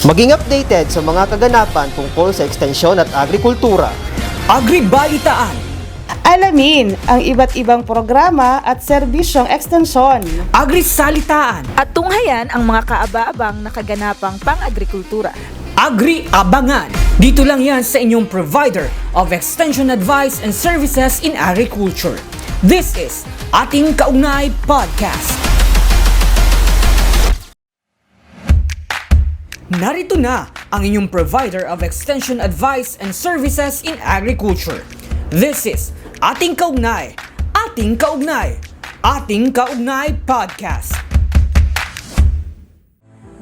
Maging updated sa mga kaganapan tungkol sa ekstensyon at agrikultura. Agribalitaan. Alamin ang iba't ibang programa at serbisyong ekstensyon. Agrisalitaan. At tunghayan ang mga kaaba-abang na kaganapang pang-agrikultura. Agri-abangan. Dito lang yan sa inyong provider of extension advice and services in agriculture. This is Ating Kaugnay Podcast. Narito na ang inyong provider of extension advice and services in agriculture. This is Ating Kaugnay, Ating Kaugnay, Ating Kaugnay Podcast.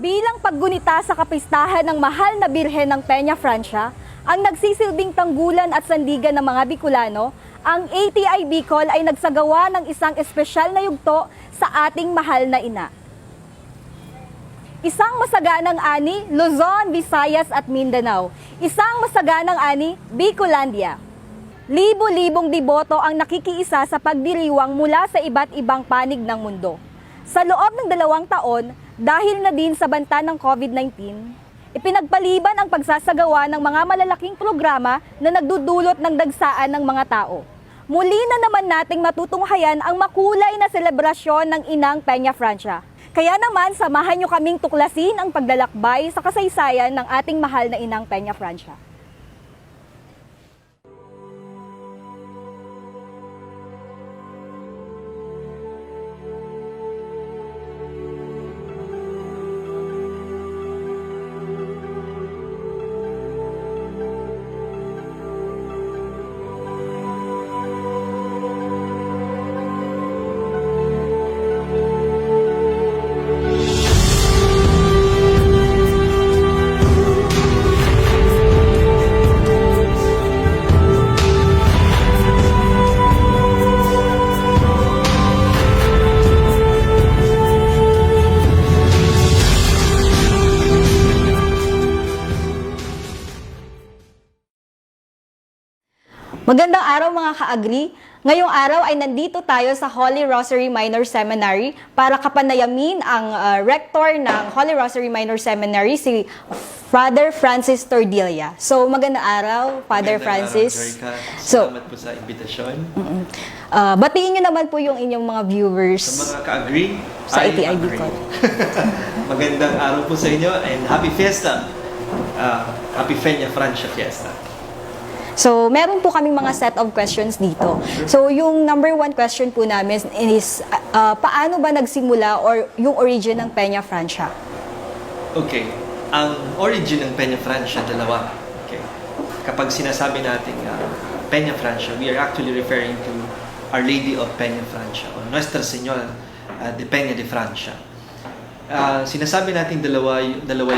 Bilang paggunita sa kapistahan ng mahal na Birhen ng Peña Francia, ang nagsisilbing tanggulan at sandigan ng mga Bicolano, ang ATI Bicol ay nagsagawa ng isang espesyal na yugto sa ating mahal na ina. Isang masaganang ani, Luzon, Visayas at Mindanao. Isang masaganang ani, Bicolandia. Libo-libong deboto ang nakikiisa sa pagdiriwang mula sa iba't ibang panig ng mundo. Sa loob ng 2 taon, dahil na din sa banta ng COVID-19, ipinagpaliban ang pagsasagawa ng mga malalaking programa na nagdudulot ng dagsaan ng mga tao. Muli na naman nating matutunghayan ang makulay na selebrasyon ng Inang Peña Francia. Kaya naman, samahan nyo kaming tuklasin ang paglalakbay sa kasaysayan ng ating mahal na Inang Peña Francia. Magandang araw mga ka-agri! Ngayong araw ay nandito tayo sa Holy Rosary Minor Seminary para kapanayamin ang rector ng Holy Rosary Minor Seminary, si Father Francis Tordilla. So magandang araw, Father Francis. Salamat po sa imbitasyon. Batiin nyo naman po yung inyong mga viewers Sa mga ka-agri, sa ATI Bicol. Magandang araw po sa inyo and Happy Fiesta! Happy Peña Francia Fiesta! So, meron po kaming mga set of questions dito. So, yung number 1 question po namin is, paano ba nagsimula or yung origin ng Peña Francia? Okay, ang origin ng Peña Francia, dalawa. Okay. Kapag sinasabi natin Peña Francia, we are actually referring to Our Lady of Peña Francia or Nuestra Señora de Peña de Francia. Sinasabi natin dalawa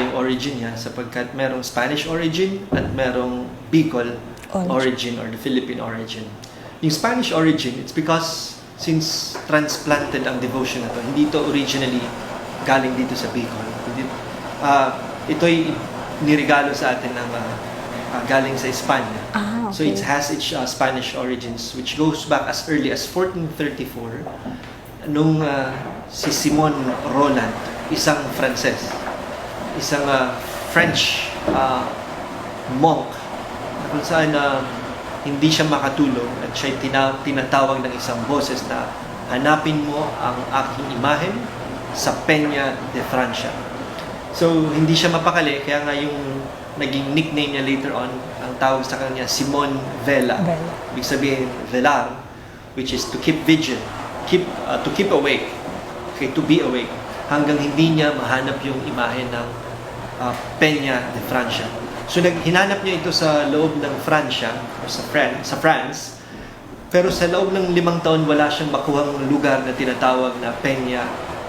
yung origin niya sapagkat merong Spanish origin at merong Bicol origin or the Philippine origin. Yung Spanish origin, it's because since transplanted ang devotion na to, hindi ito originally galing dito sa Bicol. Ito'y nirigalo sa atin ng galing sa Espanya. Okay. So it has its Spanish origins which goes back as early as 1434 nung si Simon Roland, isang Frances, isang French monk kung saan hindi siya makatulog at siya tinatawag ng isang boses na hanapin mo ang aking imahen sa Peña de Francia. So, hindi siya mapakali, kaya nga yung naging nickname niya later on, ang tawag sa kanya Simon Vela. Ibig sabihin, velar, which is to keep vigil, to keep awake, okay, to be awake, hanggang hindi niya mahanap yung imahen ng Peña de Francia. So hinanap niya ito sa loob ng Francia, o sa France, pero sa loob ng 5 taon wala siyang makuhang lugar na tinatawag na Peña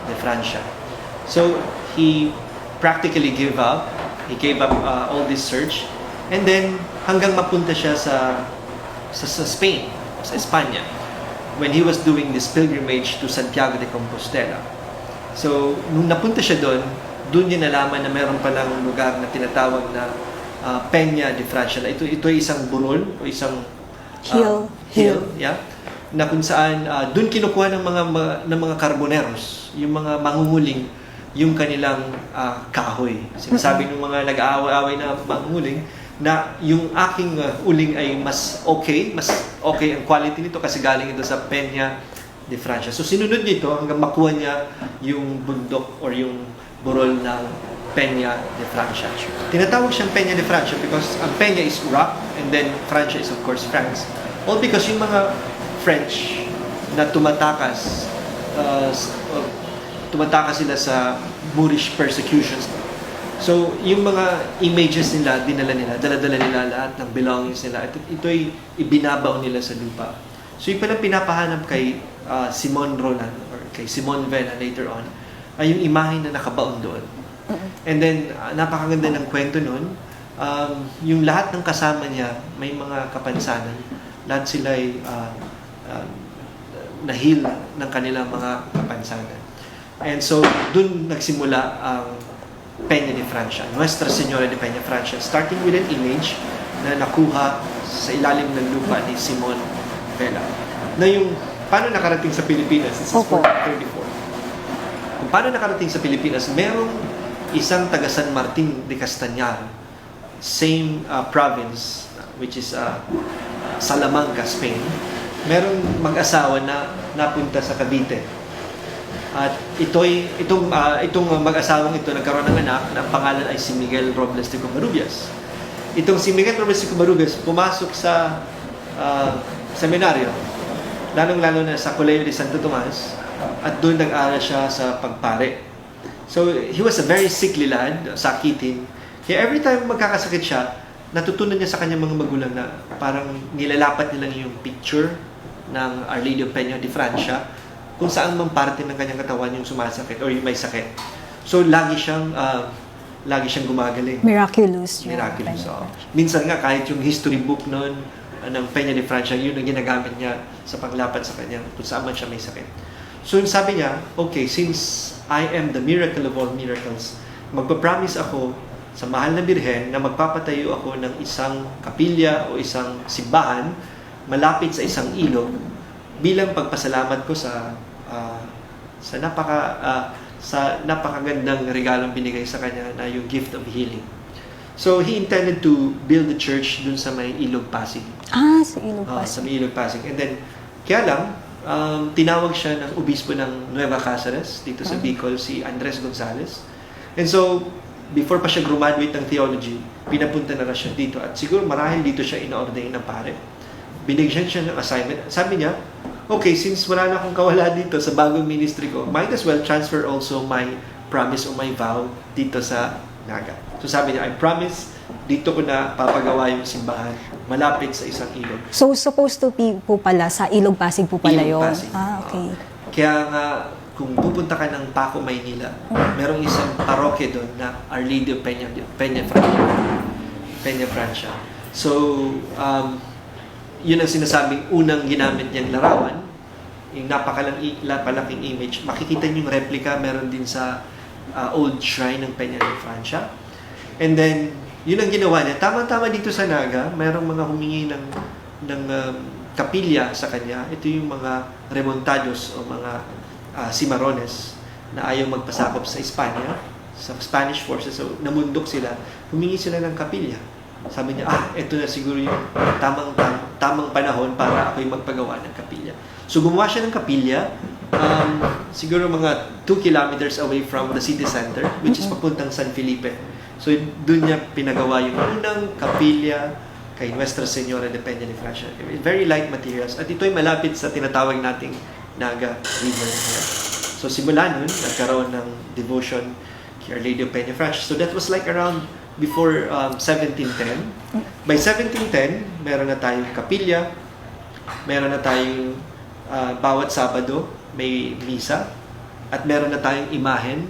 de Francia. So he practically gave up. He gave up all this search, and then hanggang mapunta siya sa Spain, sa Espanya, when he was doing this pilgrimage to Santiago de Compostela. So nung napunta siya doon niya nalaman na meron palang lugar na tinatawag na Peña de Francia. Ito ay isang burol o isang hill, yeah, na kung saan doon kinukuha ng mga carboneros, yung mga mangunguling yung kanilang kahoy. Sinasabi ng mga nag-aaway-aaway na manguling na yung aking uling ay mas okay ang quality nito kasi galing ito sa Peña de Francia. So sinunod nito hanggang makuha niya yung bundok or yung burol ng Peña de Francia. Tinatawag siyang Peña de Francia because ang Peña is rock and then Francia is of course France. All because yung mga French na tumatakas sila sa Moorish persecutions. So, yung mga images nila, dala-dala nila lahat ng belongings nila. Ito'y ibinabaw nila sa lupa. So, yung palang pinapahanap kay Simon Roland or kay Simon Vela later on, ay yung imahe na nakabaon doon. And then, napakaganda ng kwento nun. Yung lahat ng kasama niya, may mga kapansanan. Lahat sila ay nahil ng kanilang mga kapansanan. And so, dun nagsimula ang Peña de Francia, Nuestra Señora de Peña Francia, starting with an image na nakuha sa ilalim ng lupa ni Simon Vela. Na yung, paano nakarating sa Pilipinas? This is 1434. Kung paano nakarating sa Pilipinas, merong isang taga San Martin de Castañar, same province, which is Salamanca, Spain. Merong mag-asawa na napunta sa Cavite. At itong mag-asawang ito nagkaroon ng anak na ang pangalan ay si Miguel Robles de Covarrubias. Itong si Miguel Robles de Covarrubias pumasok sa seminaryo, lalong-lalo na sa Colegio de Santo Tomas, at doon nag-aral siya sa pagpare. So, he was a very sickly lad, sakitin. Kaya every time magkakasakit siya, natutunan niya sa kanyang mga magulang na parang nilalapat nila yung picture ng Our Lady of Peña de Francia kung saan mang parte ng kanyang katawan yung sumasakit or yung may sakit. So, lagi siyang gumagaling. Miraculous. Miraculous. Minsan nga, kahit yung history book noon ng Peña de Francia, yun ang ginagamit niya sa paglapat sa kanyang kung saan man siya may sakit. So, sabi niya, okay, since I am the miracle of all miracles, magpapromise ako sa mahal na Birhen na magpapatayo ako ng isang kapilya o isang simbahan malapit sa isang ilog bilang pagpasalamat ko sa napakagandang regalong binigay sa kanya na yung gift of healing. So, he intended to build the church dun sa may Ilog Pasig. Sa Ilog Pasig. Sa may Ilog Pasig. And then, kaya lang, tinawag siya ng obispo ng Nueva Cáceres, dito sa Bicol, si Andres Gonzales. And so, before pa siya graduate ng theology, pinapunta na siya dito. At siguro marahil dito siya ina-ordain ng pare. Binigyan siya ng assignment. Sabi niya, okay, since wala na akong kawala dito sa bagong ministry ko, might as well transfer also my promise o my vow dito sa Naga. So sabi niya, I promise, dito ko na papagawa yung simbahan malapit sa isang ilog. So, supposed to be po pala, sa Ilog Pasig po pala Ilog yun? Pasig. Okay. Kaya nga, kung pupunta ka ng Paco, Maynila, merong isang parokya doon na Our Lady of Peña Francia. So, yun ang sinasabing unang ginamit niyang larawan, yung napakalaking image. Makikita niyo yung replica, meron din sa old shrine ng Peña de Francia. And then, yun ang ginawa niya. Tama-tama dito sa Naga, merong mga humingi ng kapilya sa kanya. Ito yung mga remontados o mga Cimarrones na ayaw magpasakop sa Espanya, sa Spanish forces. So, namundok sila. Humingi sila ng kapilya. Sabi niya, ito na siguro yung tamang panahon para ako'y magpagawa ng kapilya. So, gumawa siya ng kapilya, siguro mga 2 kilometers away from the city center, which is papuntang San Felipe. So, doon niya pinagawa yung unang kapilya kay Nuestra Señora de Peña de Francia. Very light materials. At ito'y malapit sa tinatawag nating Naga River. So, simula nun, nagkaroon ng devotion kay Our Lady of Peña Francia. So, that was like around before 1710. By 1710, meron na tayong kapilya, meron na tayong bawat Sabado may misa, at meron na tayong imahen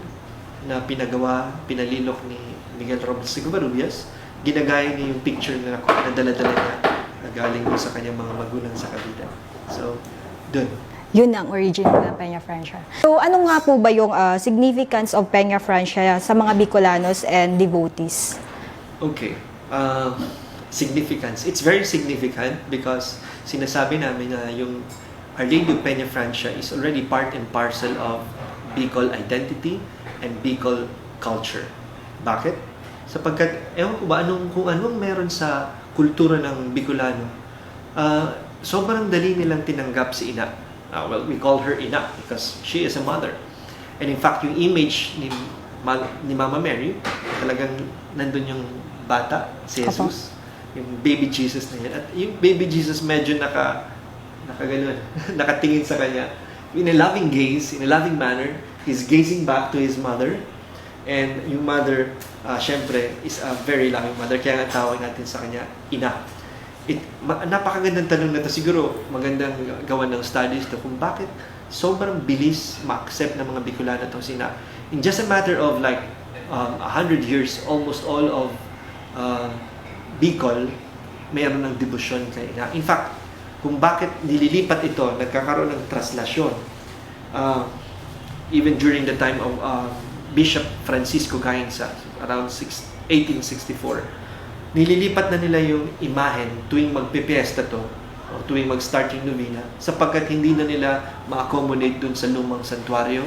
na pinalilok ni Miguel Robles de Covarrubias. Ginagaya niya yung picture na dala-dala niya na galing sa kanyang mga magulang sa Cavite. So, dun. Yun ang origin ng Peña Francia. So, ano nga po ba yung significance of Peña Francia sa mga Bicolanos and devotees? Okay. Significance. It's very significant because sinasabi namin na yung Our Lady of Peña Francia is already part and parcel of Bicol identity and Bicol culture. Bakit? Sapagkat, ewan ko ba, kung anong meron sa kultura ng Bicolano, sobrang dali nilang tinanggap si ina. Well, we call her ina because she is a mother. And in fact, yung image ni Mama Mary, talagang nandun yung bata, si Jesus, yung baby Jesus na yan. At yung baby Jesus medyo nakaganon, nakatingin sa kanya. In a loving gaze, in a loving manner, he's gazing back to his mother. And yung mother, syempre, is a very loving mother. Kaya nga tawag natin sa kanya, ina. Napakagandang tanong na to. Siguro, magandang gawan ng studies to kung bakit sobrang bilis ma-accept ng mga Bicolano itong sina. In just a matter of like 100 years, almost all of Bicol, mayroon ng debosyon kay ina. In fact, kung bakit nililipat ito, nagkakaroon ng traslasyon. Even during the time of Bishop Francisco Gainza, around 1864, nililipat na nila yung imahen tuwing magpipiesta to o tuwing mag-start yung novena sapagkat hindi na nila ma-accommodate dun sa lumang santuario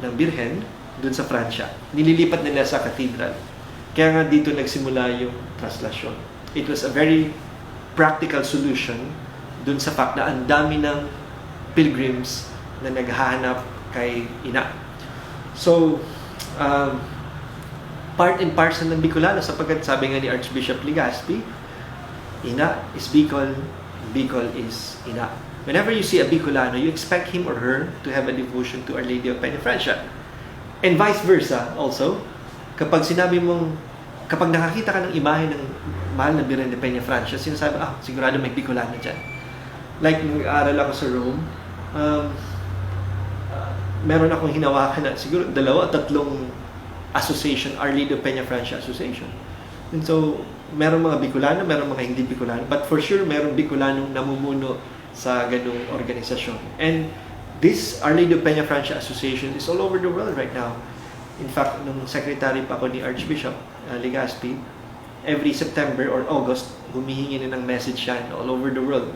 ng Birhen dun sa Pransya. Nililipat nila sa cathedral. Kaya nga dito nagsimula yung translasyon. It was a very practical solution dun sa fact na ang dami ng pilgrims na naghahanap kay ina. So, part and parcel ng Bicolano sapagkat sabi nga ni Archbishop Legazpi, ina is Bicol, Bicol is ina. Whenever you see a Bicolano, you expect him or her to have a devotion to Our Lady of Peñafrancia. And vice versa also, kapag nakakita ka ng imahe ng mahal na Birhen de Peñafrancia, sinasabi, sigurado may Bicolano dyan. Like, nung nag-aaral ako sa Rome, meron akong hinawakan na siguro 2-3 association, Our Lady of Peñafrancia Association. And so, meron mga Bicolano, meron mga hindi Bicolano, but for sure, meron Bicolanong namumuno sa ganung organisasyon. And this Our Lady of Peñafrancia Association is all over the world right now. In fact, nung secretary pa ako ni Archbishop Legazpi, every September or August, humihingi na ng message yan all over the world.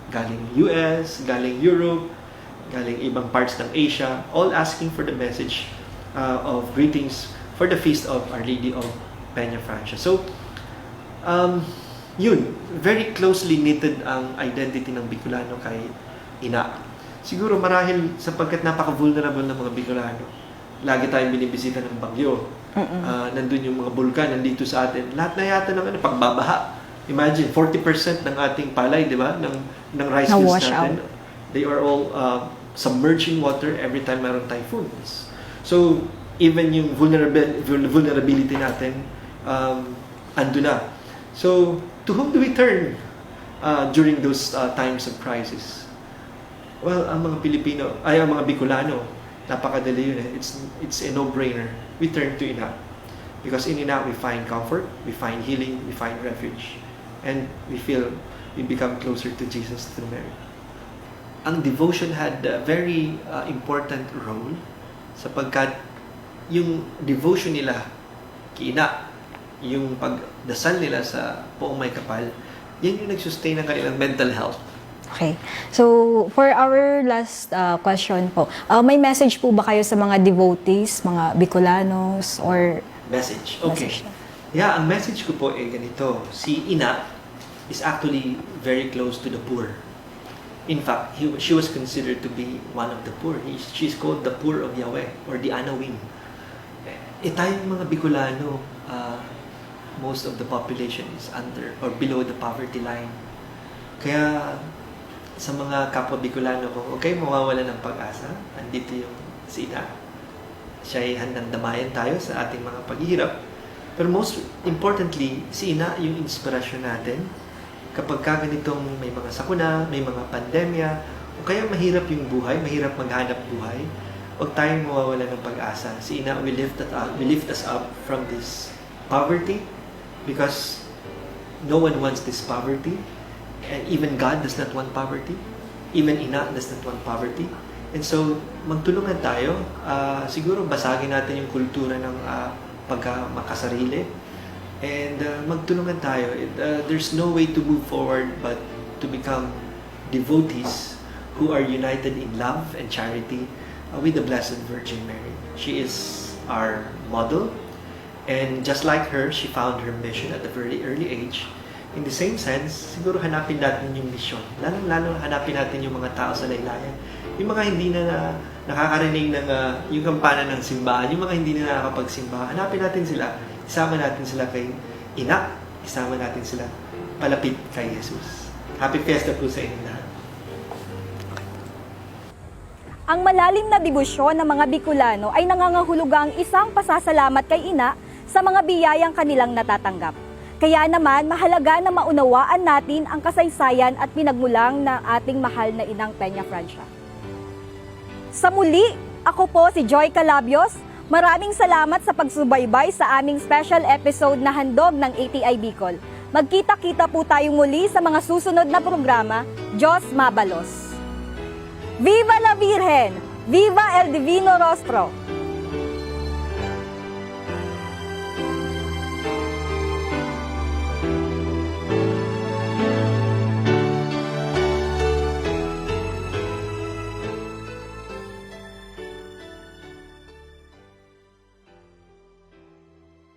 Galing US, galing Europe, galing ibang parts ng Asia, all asking for the message of greetings for the feast of Our Lady of Peñafrancia. So, yun, very closely knitted ang identity ng Bicolano kay ina. Siguro marahil sapagkat napaka-vulnerable ng mga Bicolano. Lagi tayong binibisita ng bagyo. Nandun yung mga bulkan, nandito sa atin. Lahat na yata ng pagbabaha. Imagine, 40% ng ating palay, di ba? Ng rice fields natin. They are all submerged in water every time mayroon typhoons. So, even yung vulnerability natin, ando na. So, to whom do we turn during those times of crisis? Well, ang mga Pilipino, ang mga Bicolano, napakadali yun. It's a no-brainer. We turn to ina. Because in ina, we find comfort, we find healing, we find refuge. And we feel we become closer to Jesus through Mary. Ang devotion had a very important role sapagkat yung devotion nila kay ina, yung pagdasal nila sa Poong May Kapal, yan yung nag-sustain ng kanilang mental health. Okay. So, for our last question po, may message po ba kayo sa mga devotees, mga Bicolanos, or... Message. Okay. Yeah, ang message ko po ganito. Si ina is actually very close to the poor. In fact, she was considered to be one of the poor. She's called the poor of Yahweh, or the Anawim. Tayong mga Bicolano, most of the population is under or below the poverty line. Kaya sa mga kapwa Bicolano ko, okay, mawawala ng pag-asa. Andito yung si ina. Siya ay handang damayan tayo sa ating mga paghihirap. Pero most importantly, si ina yung inspirasyon natin. Kapag ganitong may mga sakuna, may mga pandemya, o kaya mahirap yung buhay, mahirap maghanap buhay, huwag tayong mawawala ng pag-asa. Si ina will lift us up from this poverty because no one wants this poverty. And even God does not want poverty. Even ina does not want poverty. And so, magtulungan tayo. Siguro basagin natin yung kultura ng pagkamakasarili. And magtulungan tayo. There's no way to move forward but to become devotees who are united in love and charity with the Blessed Virgin Mary. She is our model. And just like her, she found her mission at a very early age. In the same sense, siguro hanapin natin yung mission. Lalo hanapin natin yung mga tao sa laylayan. Yung mga hindi na nakakarinig ng yung kampana ng simbahan, yung mga hindi na nakakapagsimba, hanapin natin sila, isama natin sila kay Ina, isama natin sila palapit kay Jesus. Happy Fiesta po sa inyo lahat. Ang malalim na debosyon ng mga Bicolano ay nangangahulugang isang pasasalamat kay Ina sa mga biyayang kanilang natatanggap. Kaya naman, mahalaga na maunawaan natin ang kasaysayan at pinagmulan ng ating mahal na Inang Peña Francia. Sa muli, ako po si Joy Calabios. Maraming salamat sa pagsubaybay sa aming special episode na handog ng ATI Bicol. Magkita-kita po tayong muli sa mga susunod na programa. Diyos Mabalos! Viva la Virgen! Viva el Divino Rostro!